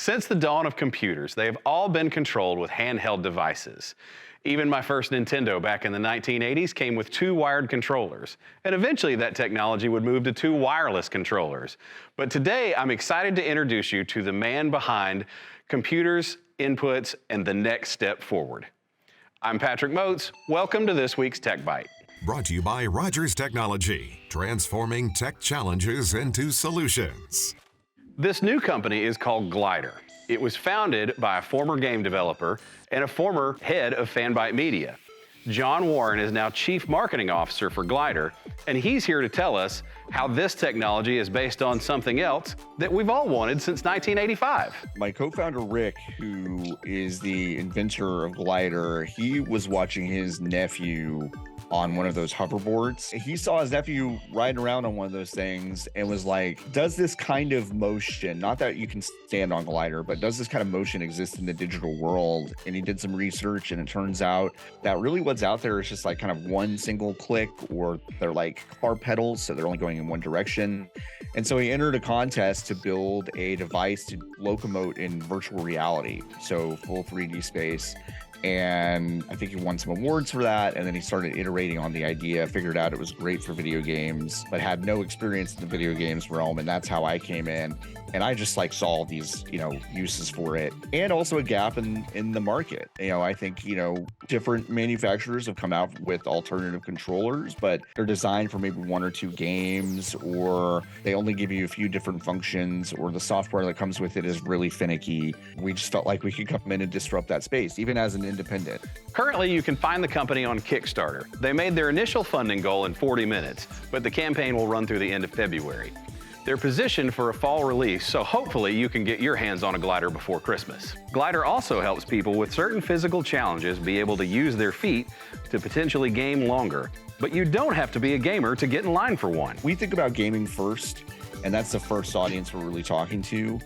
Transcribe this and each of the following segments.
Since the dawn of computers, they have all been controlled with handheld devices. Even my first Nintendo back in the 1980s came with 2 wired controllers, and eventually that technology would move to 2 wireless controllers. But today, I'm excited to introduce you to the man behind computers, inputs, and the next step forward. I'm Patrick Moates. Welcome to this week's Tech Byte. Brought to you by Rogers Technology, transforming tech challenges into solutions. This new company is called Glydr. It was founded by a former game developer and a former head of Fanbyte Media. John Warren is now Chief Marketing Officer for Glydr, and he's here to tell us how this technology is based on something else that we've all wanted since 1985. My co-founder Rick, who is the inventor of Glydr, he was watching his nephew on one of those hoverboards. He saw his nephew riding around on one of those things and was like, does this kind of motion, not that you can stand on Glydr, but does this kind of motion exist in the digital world? And he did some research, and it turns out that really what's out there is just like kind of one single click, or they're like car pedals, so they're only going in one direction. And so he entered a contest to build a device to locomote in virtual reality, so full 3D space. And I think he won some awards for that. And then he started iterating on the idea, figured out it was great for video games, but had no experience in the video games realm. And that's how I came in. And I just like saw these, uses for it, and also a gap in the market. I think, different manufacturers have come out with alternative controllers, but they're designed for maybe 1 or 2 games, or they only give you a few different functions, or the software that comes with it is really finicky. We just felt like we could come in and disrupt that space, even as an independent. Currently, you can find the company on Kickstarter. They made their initial funding goal in 40 minutes, but the campaign will run through the end of February. They're positioned for a fall release, so hopefully you can get your hands on a Glydr before Christmas. Glydr also helps people with certain physical challenges be able to use their feet to potentially game longer. But you don't have to be a gamer to get in line for one. We think about gaming first, and that's the first audience we're really talking to.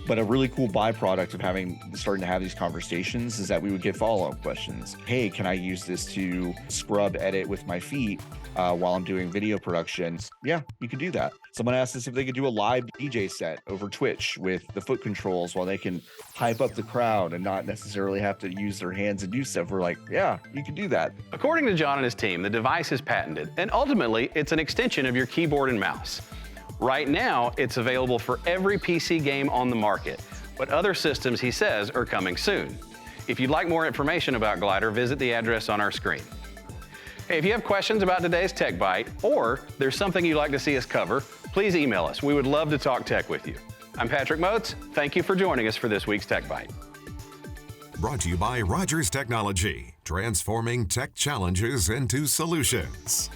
But a really cool byproduct of starting to have these conversations is that we would get follow-up questions. Hey, can I use this to scrub edit with my feet while I'm doing video productions? Yeah, you could do that. Someone asked us if they could do a live DJ set over Twitch with the foot controls while they can hype up the crowd and not necessarily have to use their hands and do stuff. We're like, yeah, you can do that. According to John and his team, the device is patented, and ultimately, it's an extension of your keyboard and mouse. Right now, it's available for every PC game on the market, but other systems, he says, are coming soon. If you'd like more information about Glydr, visit the address on our screen. Hey, if you have questions about today's Tech Byte, or there's something you'd like to see us cover, please email us. We would love to talk tech with you. I'm Patrick Moates. Thank you for joining us for this week's Tech Byte. Brought to you by Rogers Technology, transforming tech challenges into solutions.